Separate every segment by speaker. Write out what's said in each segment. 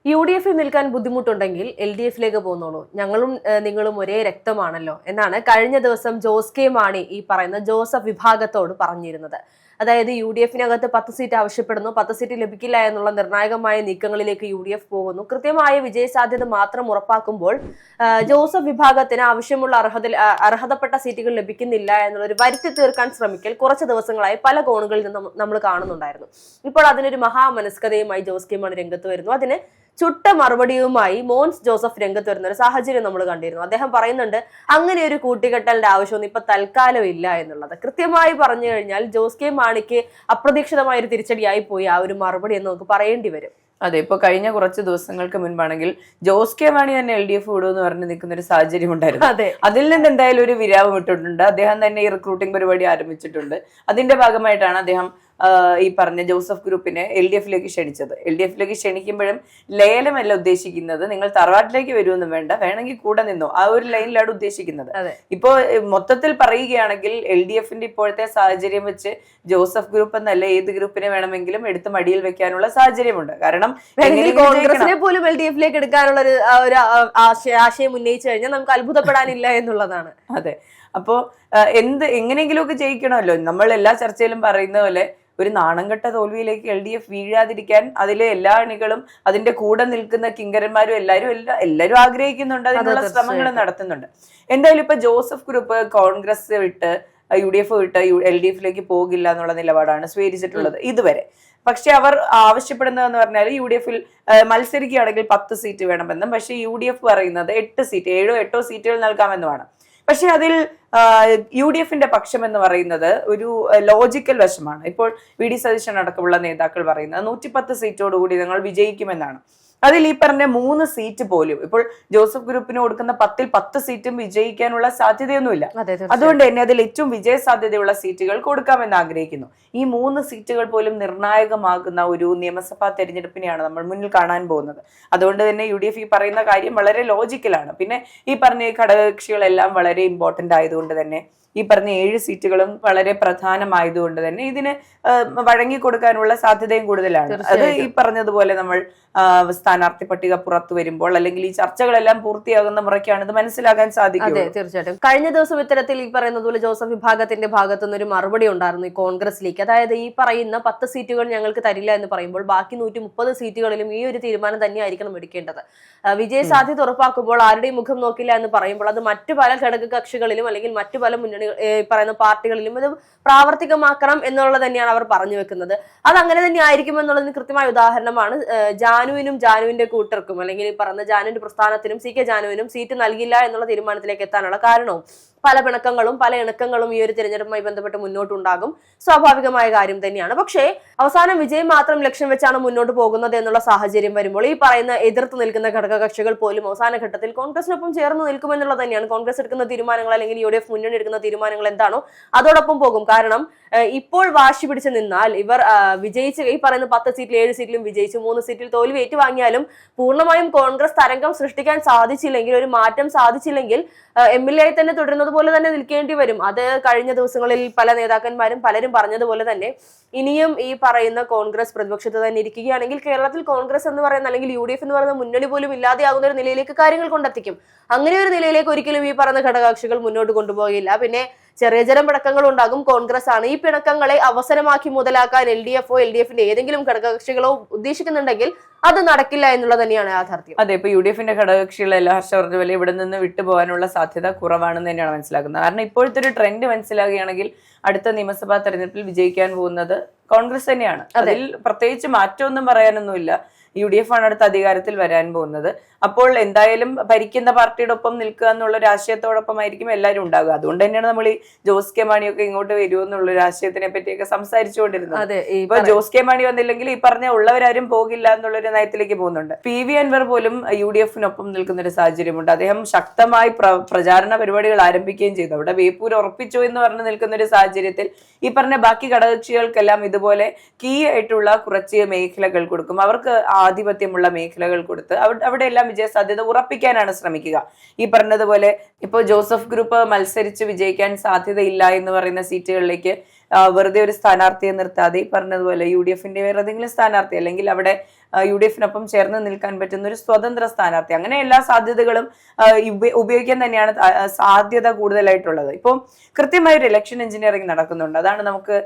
Speaker 1: UDF നിൽക്കാൻ ബുദ്ധിമുട്ടുണ്ടെങ്കിൽ LDF പോകുന്നുള്ളൂ. ഞങ്ങളും നിങ്ങളും ഒരേ രക്തമാണല്ലോ എന്നാണ് കഴിഞ്ഞ ദിവസം ജോസ് കെ മാണി ഈ പറയുന്ന ജോസഫ് വിഭാഗത്തോട് പറഞ്ഞിരുന്നത്. അതായത് UDF 10 സീറ്റ് ആവശ്യപ്പെടുന്നു, 10 സീറ്റ് ലഭിക്കില്ല എന്നുള്ള നിർണായകമായ നീക്കങ്ങളിലേക്ക് UDF പോകുന്നു. കൃത്യമായ വിജയസാധ്യത മാത്രം ഉറപ്പാക്കുമ്പോൾ ജോസഫ് വിഭാഗത്തിന് ആവശ്യമുള്ള അർഹതപ്പെട്ട സീറ്റുകൾ ലഭിക്കുന്നില്ല എന്നുള്ളൊരു വരുത്തി തീർക്കാൻ ശ്രമിക്കൽ കുറച്ച് ദിവസങ്ങളായി പല കോണുകളിൽ നിന്നും നമ്മൾ കാണുന്നുണ്ടായിരുന്നു. ഇപ്പോൾ അതിനൊരു മഹാമനസ്കതയുമായി ജോസ് കെ മാണി രംഗത്ത് വരുന്നു. അതിന് ചുട്ട മറുപടിയുമായി മോൻസ് ജോസഫ് രംഗത്ത് വരുന്ന ഒരു സാഹചര്യം നമ്മൾ കണ്ടിരുന്നു. അദ്ദേഹം പറയുന്നുണ്ട് അങ്ങനെ ഒരു കൂട്ടിക്കെട്ടലിന്റെ ആവശ്യമൊന്നും ഇപ്പൊ തൽക്കാലം ഇല്ല എന്നുള്ളത്. കൃത്യമായി പറഞ്ഞു കഴിഞ്ഞാൽ ജോസ് കെ മാണിക്ക് അപ്രതീക്ഷിതമായ ഒരു തിരിച്ചടിയായി പോയി ആ ഒരു മറുപടി എന്ന് നമുക്ക് പറയേണ്ടി വരും.
Speaker 2: അതെ, ഇപ്പൊ കഴിഞ്ഞ കുറച്ച് ദിവസങ്ങൾക്ക് മുൻപാണെങ്കിൽ ജോസ് കെ മാണി തന്നെ LDF വിടുമെന്ന് പറഞ്ഞ് നിൽക്കുന്ന ഒരു സാഹചര്യം ഉണ്ടായിരുന്നു. അതിൽ നിന്ന് എന്തായാലും ഒരു വിരാമം ഇട്ടിട്ടുണ്ട്. അദ്ദേഹം തന്നെ ഈ റിക്രൂട്ടിംഗ് പരിപാടി ആരംഭിച്ചിട്ടുണ്ട്. അതിന്റെ ഭാഗമായിട്ടാണ് അദ്ദേഹം ഈ പറഞ്ഞ ജോസഫ് ഗ്രൂപ്പിനെ LDF ക്ഷണിച്ചത്. LDF ക്ഷണിക്കുമ്പോഴും ലേലമല്ല ഉദ്ദേശിക്കുന്നത്, നിങ്ങൾ തറവാട്ടിലേക്ക് വരുമെന്നും വേണ്ട, വേണമെങ്കിൽ കൂടെ നിന്നോ, ആ ഒരു ലൈനിലാണ് ഉദ്ദേശിക്കുന്നത്. ഇപ്പോ മൊത്തത്തിൽ പറയുകയാണെങ്കിൽ LDF ഇപ്പോഴത്തെ സാഹചര്യം വെച്ച് ജോസഫ് ഗ്രൂപ്പ് എന്നല്ല ഏത് ഗ്രൂപ്പിനെ വേണമെങ്കിലും എടുത്ത് മടിയിൽ വെക്കാനുള്ള സാഹചര്യമുണ്ട്. കാരണം
Speaker 1: കോൺഗ്രസിനെ പോലും LDF എടുക്കാനുള്ള ഒരു ആശയം ഉന്നയിച്ചു കഴിഞ്ഞാൽ നമുക്ക് അത്ഭുതപ്പെടാനില്ല എന്നുള്ളതാണ്.
Speaker 2: അതെ, അപ്പോ എങ്ങനെയെങ്കിലും ഒക്കെ ജയിക്കണമല്ലോ. നമ്മൾ എല്ലാ ചർച്ചയിലും പറയുന്ന പോലെ ഒരു നാണംകെട്ട തോൽവിയിലേക്ക് LDF വീഴാതിരിക്കാൻ അതിലെ എല്ലാ അണികളും അതിന്റെ കൂടെ നിൽക്കുന്ന കിങ്കരന്മാരും എല്ലാവരും ആഗ്രഹിക്കുന്നുണ്ട്, അതിനുള്ള ശ്രമങ്ങൾ നടത്തുന്നുണ്ട്. എന്തായാലും ഇപ്പൊ ജോസഫ് ഗ്രൂപ്പ് കോൺഗ്രസ് വിട്ട് UDF വിട്ട് LDF പോകില്ല എന്നുള്ള നിലപാടാണ് സ്വീകരിച്ചിട്ടുള്ളത് ഇതുവരെ. പക്ഷെ അവർ ആവശ്യപ്പെടുന്നതെന്ന് പറഞ്ഞാൽ UDF മത്സരിക്കുകയാണെങ്കിൽ 10 സീറ്റ് വേണമെന്നും, പക്ഷെ UDF പറയുന്നത് 8 സീറ്റ് 7-8 സീറ്റുകൾ നൽകാമെന്നുമാണ്. പക്ഷെ അതിൽ UDF പക്ഷം എന്ന് പറയുന്നത് ഒരു ലോജിക്കൽ വശമാണ്. ഇപ്പോൾ VD സതീശൻ അടക്കമുള്ള നേതാക്കൾ പറയുന്നത് 110 സീറ്റോടുകൂടി ഞങ്ങൾ വിജയിക്കുമെന്നാണ്. അതിൽ ഈ പറഞ്ഞ 3 സീറ്റ് പോലും ഇപ്പോൾ ജോസഫ് ഗ്രൂപ്പിന് കൊടുക്കുന്ന 10ൽ 10 സീറ്റും വിജയിക്കാനുള്ള സാധ്യതയൊന്നുമില്ല. അതുകൊണ്ട് തന്നെ അതിൽ ഏറ്റവും വിജയ സാധ്യതയുള്ള സീറ്റുകൾ കൊടുക്കാമെന്ന് ആഗ്രഹിക്കുന്നു. ഈ 3 സീറ്റുകൾ പോലും നിർണായകമാകുന്ന ഒരു നിയമസഭാ തെരഞ്ഞെടുപ്പിനെയാണ് നമ്മൾ മുന്നിൽ കാണാൻ പോകുന്നത്. അതുകൊണ്ട് തന്നെ UDF പറയുന്ന കാര്യം വളരെ ലോജിക്കലാണ്. പിന്നെ ഈ പറഞ്ഞ ഘടകകക്ഷികളെല്ലാം വളരെ ഇമ്പോർട്ടന്റ് ആയതുകൊണ്ട് തന്നെ ഈ പറഞ്ഞ 7 സീറ്റുകളും വളരെ പ്രധാനമായതുകൊണ്ട് തന്നെ ഇതിന് വഴങ്ങിക്കൊടുക്കാനുള്ള സാധ്യതയും കൂടുതലാണ്. അത് ഈ പറഞ്ഞതുപോലെ നമ്മൾ സ്ഥാനാർത്ഥി പട്ടിക പുറത്തു വരുമ്പോൾ അല്ലെങ്കിൽ ഈ ചർച്ചകളെല്ലാം പൂർത്തിയാകുന്ന മുറയ്ക്കാണ് ഇത് മനസ്സിലാക്കാൻ സാധിക്കും.
Speaker 1: അതെ, തീർച്ചയായിട്ടും. കഴിഞ്ഞ ദിവസം ഇത്തരത്തിൽ ഈ പറയുന്നത് പോലെ ജോസഫ് വിഭാഗത്തിന്റെ ഭാഗത്തുനിന്ന് ഒരു മറുപടി ഉണ്ടായിരുന്നു ഈ കോൺഗ്രസിലേക്ക്. അതായത് ഈ പറയുന്ന 10 സീറ്റുകൾ ഞങ്ങൾക്ക് തരില്ല എന്ന് പറയുമ്പോൾ ബാക്കി 130 സീറ്റുകളിലും ഈ ഒരു തീരുമാനം തന്നെയായിരിക്കണം എടുക്കേണ്ടത്. വിജയ സാധ്യത ഉറപ്പാക്കുമ്പോൾ ആരുടെയും മുഖം നോക്കില്ല എന്ന് പറയുമ്പോൾ അത് മറ്റു പല ഘടക കക്ഷികളിലും അല്ലെങ്കിൽ മറ്റു പല പറയുന്ന പാർട്ടികളിലും ഇത് പ്രാവർത്തികമാക്കണം എന്നുള്ളത് തന്നെയാണ് അവർ പറഞ്ഞു വെക്കുന്നത്. അത് അങ്ങനെ തന്നെ ആയിരിക്കും എന്നുള്ളതിന് കൃത്യമായ ഉദാഹരണമാണ് ജാനുവിന്റെ കൂട്ടർക്കും അല്ലെങ്കിൽ ഈ പറഞ്ഞ ജാനുവിന്റെ പ്രസ്ഥാനത്തിനും CK ജാനുവിനും സീറ്റ് നൽകില്ല എന്നുള്ള തീരുമാനത്തിലേക്ക് എത്താനുള്ള കാരണവും പല പിണക്കങ്ങളും പല ഇണക്കങ്ങളും ഈ ഒരു തിരഞ്ഞെടുപ്പുമായി ബന്ധപ്പെട്ട് മുന്നോട്ടുണ്ടാകും. സ്വാഭാവികമായ കാര്യം തന്നെയാണ്. പക്ഷേ അവസാനം വിജയം മാത്രം ലക്ഷ്യം വെച്ചാണ് മുന്നോട്ട് പോകുന്നത് എന്നുള്ള സാഹചര്യം വരുമ്പോൾ ഈ പറയുന്ന എതിർത്ത് നിൽക്കുന്ന ഘടകകക്ഷികൾ പോലും അവസാന ഘട്ടത്തിൽ കോൺഗ്രസിനൊപ്പം ചേർന്ന് നിൽക്കുമെന്നുള്ളത് തന്നെയാണ്. കോൺഗ്രസ് എടുക്കുന്ന തീരുമാനങ്ങൾ അല്ലെങ്കിൽ UDF മുന്നണി എടുക്കുന്ന തീരുമാനങ്ങൾ എന്താണോ അതോടൊപ്പം പോകും. കാരണം ഇപ്പോൾ വാശി പിടിച്ച് നിന്നാൽ ഇവർ വിജയിച്ച് ഈ പറയുന്ന 10 സീറ്റിൽ 7 സീറ്റിലും വിജയിച്ചു 3 സീറ്റിൽ തോൽവി ഏറ്റുവാങ്ങിയാലും പൂർണ്ണമായും കോൺഗ്രസ് തരംഗം സൃഷ്ടിക്കാൻ സാധിച്ചില്ലെങ്കിൽ, ഒരു മാറ്റം സാധിച്ചില്ലെങ്കിൽ MLA ആയി തന്നെ തുടരുന്നത് പോലെ തന്നെ നിൽക്കേണ്ടി വരും. അത് കഴിഞ്ഞ ദിവസങ്ങളിൽ പല നേതാക്കന്മാരും പലരും പറഞ്ഞതുപോലെ തന്നെ ഇനിയും ഈ പറയുന്ന കോൺഗ്രസ് പ്രതിപക്ഷത്ത് തന്നെ ഇരിക്കുകയാണെങ്കിൽ കേരളത്തിൽ കോൺഗ്രസ് എന്ന് പറയുന്ന അല്ലെങ്കിൽ UDF എന്ന് പറയുന്ന മുന്നണി പോലും ഇല്ലാതെയാകുന്ന ഒരു നിലയിലേക്ക് കാര്യങ്ങൾ കൊണ്ടെത്തിക്കും. അങ്ങനെ ഒരു നിലയിലേക്ക് ഒരിക്കലും ഈ പറയുന്ന ഘടകകക്ഷികൾ മുന്നോട്ട് കൊണ്ടുപോകില്ല. പിന്നെ ചെറിയ പിണക്കങ്ങൾ ഉണ്ടാകും. കോൺഗ്രസ് ആണ് ഈ പിണക്കങ്ങളെ അവസരമാക്കി മുതലാക്കാൻ LDFന്റെ ഏതെങ്കിലും ഘടകകക്ഷികളോ ഉദ്ദേശിക്കുന്നുണ്ടെങ്കിൽ അത് നടക്കില്ല എന്നുള്ളത് തന്നെയാണ് യാഥാർത്ഥ്യം.
Speaker 2: അതെ, ഇപ്പൊ UDFന്റെ ഘടകകക്ഷികളെല്ലാം ഹർഷവർദ്ധ പോലെ ഇവിടെ നിന്ന് വിട്ടുപോകാനുള്ള സാധ്യത കുറവാണെന്ന് തന്നെയാണ് മനസ്സിലാക്കുന്നത്. കാരണം ഇപ്പോഴത്തെ ഒരു ട്രെൻഡ് മനസ്സിലാകുകയാണെങ്കിൽ അടുത്ത നിയമസഭാ തെരഞ്ഞെടുപ്പിൽ വിജയിക്കാൻ പോകുന്നത് കോൺഗ്രസ് തന്നെയാണ്. അതിൽ പ്രത്യേകിച്ച് മാറ്റമൊന്നും പറയാനൊന്നുമില്ല. UDF ആണ് അടുത്ത അധികാരത്തിൽ വരാൻ പോകുന്നത്. അപ്പോൾ എന്തായാലും ഭരിക്കുന്ന പാർട്ടിയുടെ ഒപ്പം നിൽക്കുക എന്നുള്ള ഒരു ആശയത്തോടൊപ്പമായിരിക്കും എല്ലാവരും ഉണ്ടാകുക. അതുകൊണ്ട് തന്നെയാണ് നമ്മൾ ഈ ജോസ് കെ മാണിയൊക്കെ ഇങ്ങോട്ട് വരുമോ എന്നുള്ള ഒരു ആശയത്തിനെ പറ്റിയൊക്കെ സംസാരിച്ചുകൊണ്ടിരുന്നത്. ഇപ്പൊ ജോസ് കെ മാണി വന്നില്ലെങ്കിൽ ഈ പറഞ്ഞ ഉള്ളവരാരും പോകില്ല എന്നുള്ളൊരു നയത്തിലേക്ക് പോകുന്നുണ്ട്. PV അൻവർ പോലും UDFനൊപ്പം നിൽക്കുന്ന ഒരു സാഹചര്യമുണ്ട്. അദ്ദേഹം ശക്തമായി പ്രചാരണ പരിപാടികൾ ആരംഭിക്കുകയും ചെയ്തു. അവിടെ ബേപ്പൂർ ഉറപ്പിച്ചു എന്ന് പറഞ്ഞു നിൽക്കുന്ന ഒരു സാഹചര്യത്തിൽ ഈ പറഞ്ഞ ബാക്കി ഘടകകക്ഷികൾക്കെല്ലാം ഇതുപോലെ കീ ആയിട്ടുള്ള കുറച്ച് മേഖലകൾ കൊടുക്കും. അവർക്ക് ആധിപത്യമുള്ള മേഖലകൾ കൊടുത്ത് അവിടെ എല്ലാം വിജയ സാധ്യത ഉറപ്പിക്കാനാണ് ശ്രമിക്കുക. ഈ പറഞ്ഞതുപോലെ ഇപ്പൊ ജോസഫ് ഗ്രൂപ്പ് മത്സരിച്ച് വിജയിക്കാൻ സാധ്യതയില്ല എന്ന് പറയുന്ന സീറ്റുകളിലേക്ക് വെറുതെ ഒരു സ്ഥാനാർത്ഥിയെ നിർത്താതെ ഈ പറഞ്ഞതുപോലെ UDFന്റെ വേറെ ഏതെങ്കിലും സ്ഥാനാർത്ഥി അല്ലെങ്കിൽ അവിടെ UDF-നൊപ്പം ചേർന്ന് നിൽക്കാൻ പറ്റുന്ന ഒരു സ്വതന്ത്ര സ്ഥാനാർത്ഥി, അങ്ങനെ എല്ലാ സാധ്യതകളും ഉപയോഗിക്കാൻ തന്നെയാണ് സാധ്യത കൂടുതലായിട്ടുള്ളത്. ഇപ്പോൾ കൃത്യമായ ഒരു ഇലക്ഷൻ എഞ്ചിനീയറിംഗ് നടക്കുന്നുണ്ട്. അതാണ് നമുക്ക്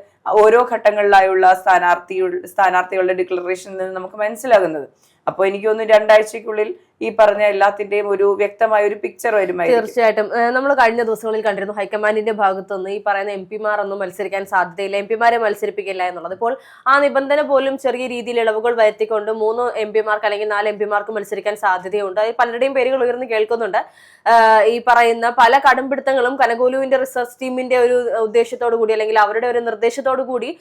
Speaker 2: ഓരോ ഘട്ടങ്ങളിലായുള്ള സ്ഥാനാർത്ഥികളുടെ ഡിക്ലറേഷനിൽ നിന്ന് നമുക്ക് മനസ്സിലാകുന്നത്. അപ്പൊ എനിക്ക് തോന്നുന്നു 2 ആഴ്ചക്കുള്ളിൽ ഈ പറഞ്ഞ എല്ലാത്തിന്റെയും ഒരു വ്യക്തമായ ഒരു പിക്ചർ വരുമായിരിക്കും.
Speaker 1: തീർച്ചയായിട്ടും നമ്മൾ കഴിഞ്ഞ ദിവസങ്ങളിൽ കണ്ടിരുന്നു ഹൈക്കമാൻഡിന്റെ ഭാഗത്തുനിന്ന് ഈ പറയുന്ന MP-മാർ ഒന്നും മത്സരിക്കാൻ സാധ്യതയില്ല, MP-മാരെ മത്സരിപ്പിക്കില്ല എന്നുള്ളത്. ഇപ്പോൾ ആ നിബന്ധന പോലും ചെറിയ രീതിയിൽ ഇളവുകൾ വരുത്തിക്കൊണ്ട് 3 MP-മാർക്ക് അല്ലെങ്കിൽ 4 MP-മാർക്ക് മത്സരിക്കാൻ സാധ്യതയുണ്ട്. പലരുടെയും പേരുകൾ ഉയർന്നു കേൾക്കുന്നുണ്ട്. ഈ പറയുന്ന പല കടുംപിടുത്തങ്ങളും കനകോലുവിന്റെ റിസർച്ച് ടീമിന്റെ ഒരു ഉദ്ദേശത്തോടു കൂടി അല്ലെങ്കിൽ അവരുടെ ഒരു നിർദ്ദേശത്തോടു കൂടി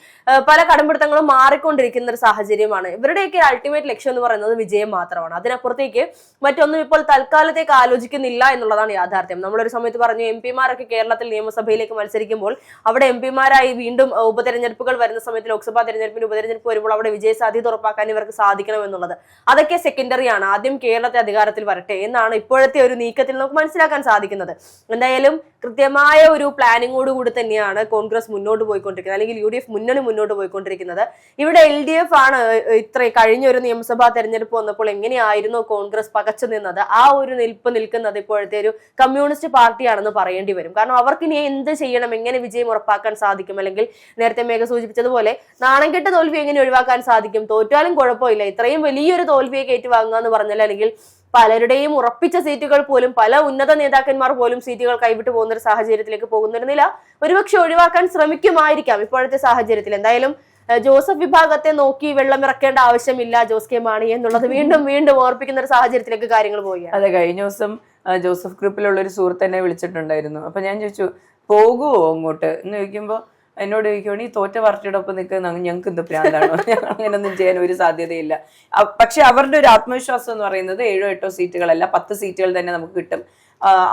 Speaker 1: പല കടുംപിടുത്തങ്ങളും മാറിക്കൊണ്ടിരിക്കുന്ന ഒരു സാഹചര്യമാണ്. ഇവരുടെയൊക്കെ അൾട്ടിമേറ്റ് ലക്ഷ്യം എന്ന് പറയുന്നത് വിജയം മാത്രമാണ്. അതിനപ്പുറത്തേക്ക് മറ്റൊന്നും ഇപ്പോൾ തൽക്കാലത്തേക്ക് ആലോചിക്കുന്നില്ല എന്നുള്ളതാണ് യാഥാർത്ഥ്യം. നമ്മളൊരു സമയത്ത് പറഞ്ഞു MP-മാരൊക്കെ കേരളത്തിൽ നിയമസഭയിലേക്ക് മത്സരിക്കുമ്പോൾ അവിടെ MP-മാരായി വീണ്ടും ഉപതെരഞ്ഞെടുപ്പുകൾ വരുന്ന സമയത്ത് ലോക്സഭാ തെരഞ്ഞെടുപ്പിന് ഉപതെരഞ്ഞെടുപ്പ് വരുമ്പോൾ അവിടെ വിജയ സാധ്യത ഉറപ്പാക്കാൻ ഇവർക്ക് സാധിക്കണം എന്നുള്ളത് അതൊക്കെ സെക്കൻഡറി ആണ്. ആദ്യം കേരളത്തെ അധികാരത്തിൽ വരട്ടെ എന്നാണ് ഇപ്പോഴത്തെ ഒരു നീക്കത്തിൽ നമുക്ക് മനസ്സിലാക്കാൻ സാധിക്കുന്നത്. എന്തായാലും കൃത്യമായ ഒരു പ്ലാനിങ്ങോടുകൂടി തന്നെയാണ് കോൺഗ്രസ് മുന്നോട്ട് പോയിക്കൊണ്ടിരിക്കുന്നത്, അല്ലെങ്കിൽ UDF മുന്നണി മുന്നോട്ട് പോയിക്കൊണ്ടിരിക്കുന്നത്. ഇവിടെ LDF ആണ് കഴിഞ്ഞ ഒരു നിയമസഭാ തെരഞ്ഞെടുപ്പ് വന്നപ്പോൾ എങ്ങനെയായിരുന്നു കോൺഗ്രസ് പകച്ചു നിന്നത്, ആ ഒരു നിൽക്കുന്നത് ഇപ്പോഴത്തെ ഒരു കമ്മ്യൂണിസ്റ്റ് പാർട്ടിയാണെന്ന് പറയേണ്ടി വരും. കാരണം അവർക്ക് ഇനി എന്ത് ചെയ്യണം, എങ്ങനെ വിജയം ഉറപ്പാക്കാൻ സാധിക്കും, അല്ലെങ്കിൽ നേരത്തെ മേഘ സൂചിപ്പിച്ചതുപോലെ നാണംകെട്ട തോൽവി എങ്ങനെ ഒഴിവാക്കാൻ സാധിക്കും, തോറ്റാലും കുഴപ്പമില്ല, ഇത്രയും വലിയൊരു തോൽവിയെ കയറ്റുവാങ്ങുക എന്ന് പറഞ്ഞാൽ, അല്ലെങ്കിൽ പലരുടെയും ഉറപ്പിച്ച സീറ്റുകൾ പോലും പല ഉന്നത നേതാക്കന്മാർ പോലും സീറ്റുകൾ കൈവിട്ടു പോകുന്ന ഒരു സാഹചര്യത്തിലേക്ക് പോകുന്ന ഒരു നില ഒരുപക്ഷെ ഒഴിവാക്കാൻ ശ്രമിക്കുമായിരിക്കാം ഇപ്പോഴത്തെ സാഹചര്യത്തിൽ. എന്തായാലും ജോസഫ് വിഭാഗത്തെ നോക്കി വെള്ളമിറക്കേണ്ട ആവശ്യമില്ല ജോസ് കെ മാണി എന്നുള്ളത് വീണ്ടും ഓർപ്പിക്കുന്ന ഒരു സാഹചര്യത്തിലേക്ക് കാര്യങ്ങൾ പോവുകയാണ്.
Speaker 2: അതെ, കഴിഞ്ഞ ദിവസം ജോസഫ് ഗ്രൂപ്പിലുള്ള ഒരു സുഹൃത്ത് എന്നെ വിളിച്ചിട്ടുണ്ടായിരുന്നു. അപ്പൊ ഞാൻ ചോദിച്ചു പോകുവോ അങ്ങോട്ട് എന്ന് ചോദിക്കുമ്പോ എന്നോട് ചോദിക്കുവാണ് ഈ തോറ്റ പാർട്ടിയുടെ ഒപ്പം നിൽക്കുന്ന ഞങ്ങൾക്ക് എന്ത് പ്രാന്താണോ, അങ്ങനെയൊന്നും ചെയ്യാൻ ഒരു സാധ്യതയില്ല. പക്ഷെ അവരുടെ ഒരു ആത്മവിശ്വാസം എന്ന് പറയുന്നത് 7-8 സീറ്റുകളല്ല 10 സീറ്റുകൾ തന്നെ നമുക്ക് കിട്ടും,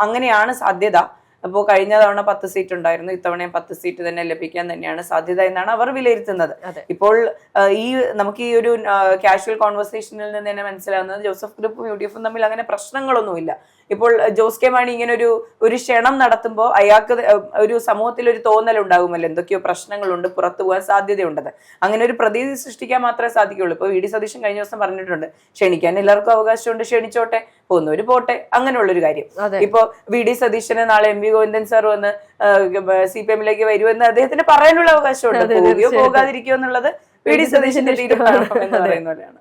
Speaker 2: അങ്ങനെയാണ് സാധ്യത. അപ്പോൾ കഴിഞ്ഞ തവണ 10 സീറ്റ് ഉണ്ടായിരുന്നു, ഇത്തവണയും 10 സീറ്റ് തന്നെ ലഭിക്കാൻ തന്നെയാണ് സാധ്യത എന്നാണ് അവർ വിലയിരുത്തുന്നത്. ഇപ്പോൾ നമുക്ക് ഈ ഒരു കാഷ്വൽ കോൺവെർസേഷനിൽ നിന്ന് തന്നെ മനസ്സിലാകുന്നത് ജോസഫ് ഗ്രൂപ്പും UDF-ഉം തമ്മിൽ അങ്ങനെ പ്രശ്നങ്ങളൊന്നുമില്ല. ഇപ്പോൾ ജോസ് കെ മാണി ഇങ്ങനെ ഒരു ക്ഷണം നടത്തുമ്പോൾ അയാൾക്ക് ഒരു സമൂഹത്തിൽ ഒരു തോന്നൽ ഉണ്ടാകുമല്ലോ, എന്തൊക്കെയോ പ്രശ്നങ്ങളുണ്ട്, പുറത്തു പോകാൻ സാധ്യതയുണ്ടത്. അങ്ങനെ ഒരു പ്രതീതി സൃഷ്ടിക്കാൻ മാത്രമേ സാധിക്കുള്ളൂ. ഇപ്പൊ VD സതീശൻ കഴിഞ്ഞ ദിവസം പറഞ്ഞിട്ടുണ്ട് ക്ഷണിക്കാൻ എല്ലാവർക്കും അവകാശമുണ്ട്, ക്ഷണിച്ചോട്ടെ, പോകുന്നവര് പോട്ടെ, അങ്ങനെയുള്ളൊരു കാര്യം. ഇപ്പൊ VD സതീശന് നാളെ MV ഗോവിന്ദൻ സാർ വന്ന് CPM-ലേക്ക് വരുമെന്ന് അദ്ദേഹത്തിന് പറയാനുള്ള അവകാശമുണ്ട്. പോവുകയോ പോകാതിരിക്കോ എന്നുള്ളത് VD സതീശന്റെ തീരുമാനം എന്ന് പറയുന്ന പോലെയാണ്.